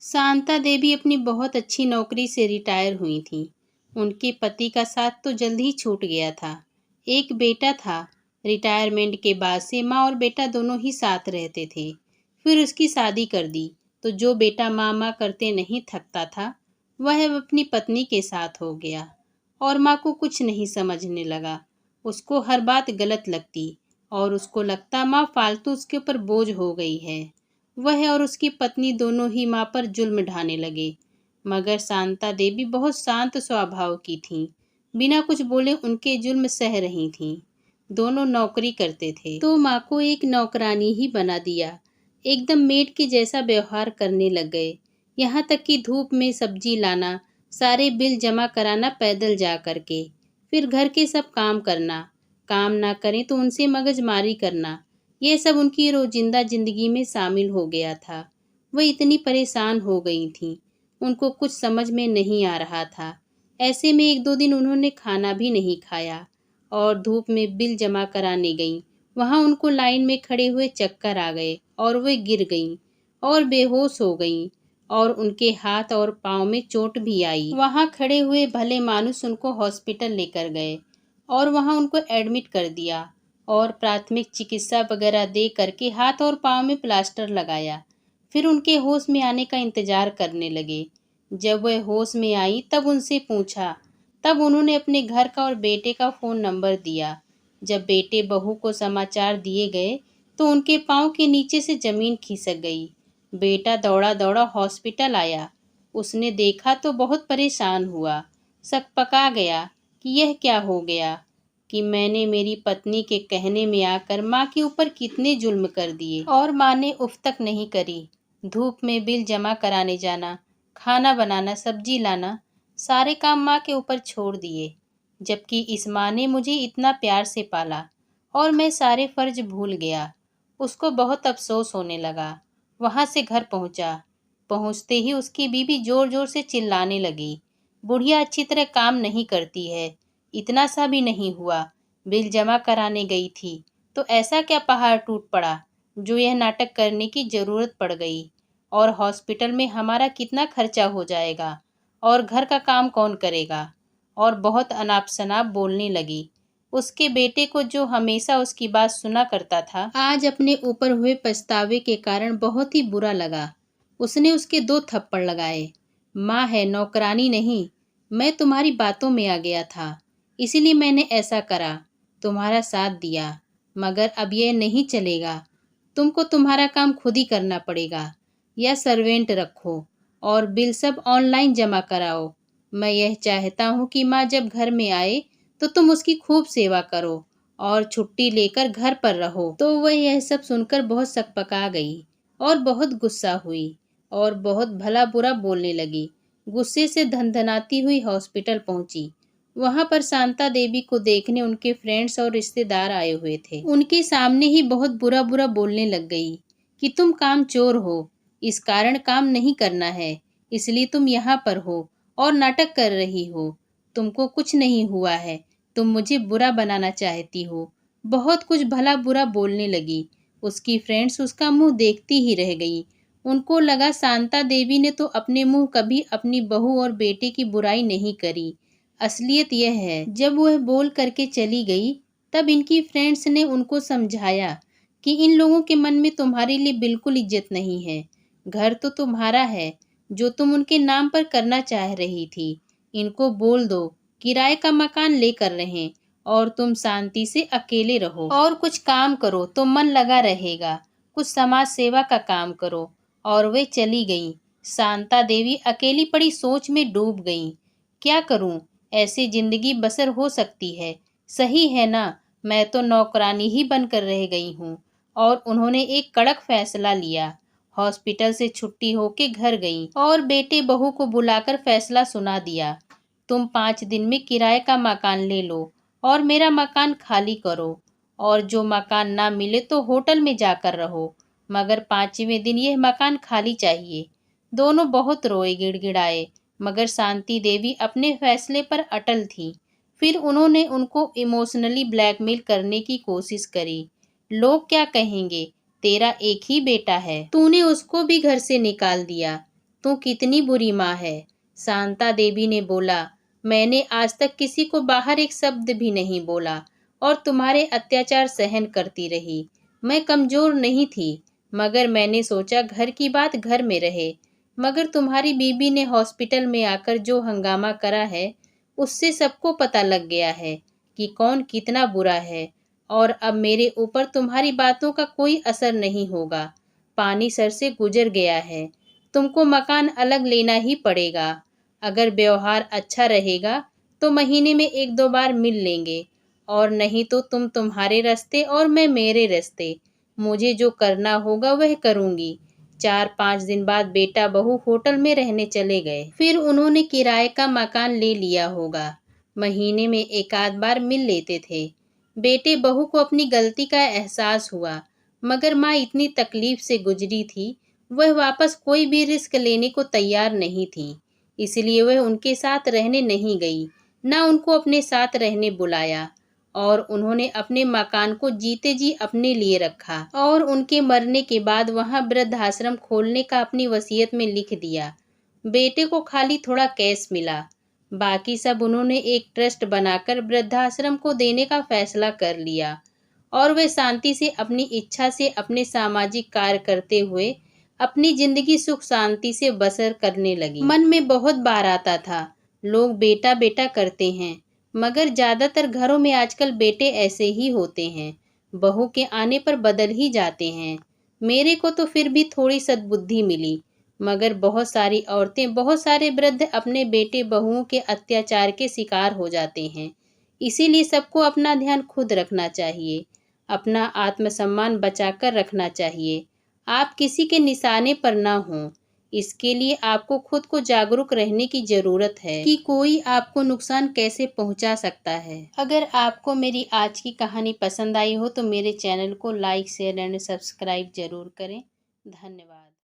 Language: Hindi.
शांता देवी अपनी बहुत अच्छी नौकरी से रिटायर हुई थीं। उनके पति का साथ तो जल्द ही छूट गया था। एक बेटा था। रिटायरमेंट के बाद से माँ और बेटा दोनों ही साथ रहते थे। फिर उसकी शादी कर दी तो जो बेटा माँ माँ करते नहीं थकता था वह अब अपनी पत्नी के साथ हो गया और माँ को कुछ नहीं समझने लगा। उसको हर बात गलत लगती और उसको लगता माँ फालतू उसके ऊपर बोझ हो गई है। वह और उसकी पत्नी दोनों ही माँ पर जुल्म ढाने लगे। मगर शांता देवी बहुत शांत स्वभाव की थीं। बिना कुछ बोले उनके जुल्म सह रही थीं। दोनों नौकरी करते थे तो माँ को एक नौकरानी ही बना दिया। एकदम मेड के जैसा व्यवहार करने लग गए। यहाँ तक कि धूप में सब्जी लाना, सारे बिल जमा कराना पैदल जा करके, फिर घर के सब काम करना, काम ना करें तो उनसे मगजमारी करना, ये सब उनकी रोजिंदा जिंदगी में शामिल हो गया था। वह इतनी परेशान हो गई थीं, उनको कुछ समझ में नहीं आ रहा था। ऐसे में एक दो दिन उन्होंने खाना भी नहीं खाया और धूप में बिल जमा कराने गईं। वहां उनको लाइन में खड़े हुए चक्कर आ गए और वे गिर गईं और बेहोश हो गईं और उनके हाथ और पाँव में चोट भी आई। वहां खड़े हुए भले मानुस उनको हॉस्पिटल लेकर गए और वहां उनको एडमिट कर दिया और प्राथमिक चिकित्सा वगैरह दे करके हाथ और पाँव में प्लास्टर लगाया। फिर उनके होश में आने का इंतजार करने लगे। जब वह होश में आई तब उनसे पूछा, तब उन्होंने अपने घर का और बेटे का फ़ोन नंबर दिया। जब बेटे बहू को समाचार दिए गए तो उनके पाँव के नीचे से ज़मीन खिसक गई। बेटा दौड़ा दौड़ा हॉस्पिटल आया। उसने देखा तो बहुत परेशान हुआ। शक पका गया कि यह क्या हो गया कि मैंने मेरी पत्नी के कहने में आकर माँ के ऊपर कितने जुल्म कर दिए और माँ ने उफ तक नहीं करी। धूप में बिल जमा कराने जाना, खाना बनाना, सब्जी लाना, सारे काम माँ के ऊपर छोड़ दिए। जबकि इस माँ ने मुझे इतना प्यार से पाला और मैं सारे फर्ज भूल गया। उसको बहुत अफसोस होने लगा। वहाँ से घर पहुँचा। पहुँचते ही उसकी बीवी जोर जोर से चिल्लाने लगी, बुढ़िया अच्छी तरह काम नहीं करती है, इतना सा भी नहीं हुआ। बिल जमा कराने गई थी तो ऐसा क्या पहाड़ टूट पड़ा जो यह नाटक करने की जरूरत पड़ गई। और हॉस्पिटल में हमारा कितना खर्चा हो जाएगा और घर का काम कौन करेगा। और बहुत अनाप शनाप बोलने लगी। उसके बेटे को जो हमेशा उसकी बात सुना करता था, आज अपने ऊपर हुए पछतावे के कारण बहुत ही बुरा लगा। उसने उसके 2 थप्पड़ लगाए। माँ है, नौकरानी नहीं। मैं तुम्हारी बातों में आ गया था, इसीलिए मैंने ऐसा करा, तुम्हारा साथ दिया। मगर अब यह नहीं चलेगा। तुमको तुम्हारा काम खुद ही करना पड़ेगा या सर्वेंट रखो और बिल सब ऑनलाइन जमा कराओ। मैं यह चाहता हूँ कि माँ जब घर में आए तो तुम उसकी खूब सेवा करो और छुट्टी लेकर घर पर रहो। तो वह यह सब सुनकर बहुत सकपका गई और बहुत गुस्सा हुई और बहुत भला बुरा बोलने लगी। गुस्से से धनधनाती हुई हॉस्पिटल पहुंची। वहां पर शांता देवी को देखने उनके फ्रेंड्स और रिश्तेदार आए हुए थे। उनके सामने ही बहुत बुरा बुरा बोलने लग गई कि तुम काम चोर हो, इस कारण काम नहीं करना है, इसलिए तुम यहाँ पर हो और नाटक कर रही हो। तुमको कुछ नहीं हुआ है, तुम मुझे बुरा बनाना चाहती हो। बहुत कुछ भला बुरा बोलने लगी। उसकी फ्रेंड्स उसका मुंह देखती ही रह गई। उनको लगा शांता देवी ने तो अपने मुंह कभी अपनी बहू और बेटे की बुराई नहीं करी। असलियत यह है, जब वह बोल करके चली गई तब इनकी फ्रेंड्स ने उनको समझाया कि इन लोगों के मन में तुम्हारे लिए बिल्कुल इज्जत नहीं है। घर तो तुम्हारा है जो तुम उनके नाम पर करना चाह रही थी। इनको बोल दो किराए का मकान लेकर रहें और तुम शांति से अकेले रहो और कुछ काम करो तो मन लगा रहेगा। कुछ समाज सेवा का काम करो। और वे चली गईं। शांता देवी अकेली पड़ी सोच में डूब गईं। क्या करूं? ऐसी जिंदगी बसर हो सकती है, सही है ना? मैं तो नौकरानी ही बनकर रह गई हूँ। और उन्होंने एक कड़क फैसला लिया। हॉस्पिटल से छुट्टी होके घर गई और बेटे बहू को बुलाकर फैसला सुना दिया। तुम 5 दिन में किराए का मकान ले लो और मेरा मकान खाली करो और जो मकान ना मिले तो होटल में जाकर रहो, मगर 5वें दिन यह मकान खाली चाहिए। दोनों बहुत रोए, गिड़गिड़ाए, मगर शांति देवी अपने फैसले पर अटल थी। फिर उन्होंने उनको इमोशनली ब्लैकमेल करने की कोशिश करी। लोग क्या कहेंगे, तेरा एक ही बेटा है, तूने उसको भी घर से निकाल दिया, तू कितनी बुरी माँ है। शांता देवी ने बोला, मैंने आज तक किसी को बाहर एक शब्द भी नहीं बोला और तुम्हारे अत्याचार सहन करती रही। मैं कमजोर नहीं थी, मगर मैंने सोचा घर की बात घर में रहे। मगर तुम्हारी बीबी ने हॉस्पिटल में आकर जो हंगामा करा है, उससे सबको पता लग गया है कि कौन कितना बुरा है। और अब मेरे ऊपर तुम्हारी बातों का कोई असर नहीं होगा। पानी सर से गुजर गया है। तुमको मकान अलग लेना ही पड़ेगा। अगर व्यवहार अच्छा रहेगा तो महीने में 1-2 बार मिल लेंगे, और नहीं तो तुम तुम्हारे रास्ते और मैं मेरे रास्ते। मुझे जो करना होगा वह करूंगी। 4-5 दिन बाद बेटा बहू होटल में रहने चले गए। फिर उन्होंने किराए का मकान ले लिया होगा। महीने में 1-आध बार मिल लेते थे। बेटे बहू को अपनी गलती का एहसास हुआ, मगर माँ इतनी तकलीफ से गुजरी थी, वह वापस कोई भी रिस्क लेने को तैयार नहीं थी। इसलिए वह उनके साथ रहने नहीं गई, न उनको अपने साथ रहने बुलाया। और उन्होंने अपने मकान को जीते जी अपने लिए रखा और उनके मरने के बाद वहां वृद्धाश्रम खोलने का अपनी वसीयत में लिख दिया। बेटे को खाली थोड़ा कैश मिला, बाकी सब उन्होंने एक ट्रस्ट बनाकर वृद्धाश्रम को देने का फैसला कर लिया। और वे शांति से अपनी इच्छा से अपने सामाजिक कार्य करते हुए अपनी जिंदगी सुख शांति से बसर करने लगी। मन में बहुत बार आता था, लोग बेटा बेटा करते हैं, मगर ज्यादातर घरों में आजकल बेटे ऐसे ही होते हैं, बहू के आने पर बदल ही जाते हैं। मेरे को तो फिर भी थोड़ी सद्बुद्धि मिली, मगर बहुत सारी औरतें, बहुत सारे वृद्ध अपने बेटे बहुओं के अत्याचार के शिकार हो जाते हैं। इसीलिए सबको अपना ध्यान खुद रखना चाहिए, अपना आत्मसम्मान बचाकर रखना चाहिए। आप किसी के निशाने पर ना हों। इसके लिए आपको खुद को जागरूक रहने की जरूरत है कि कोई आपको नुकसान कैसे पहुंचा सकता है। अगर आपको मेरी आज की कहानी पसंद आई हो तो मेरे चैनल को लाइक, शेयर एंड सब्सक्राइब जरूर करें। धन्यवाद।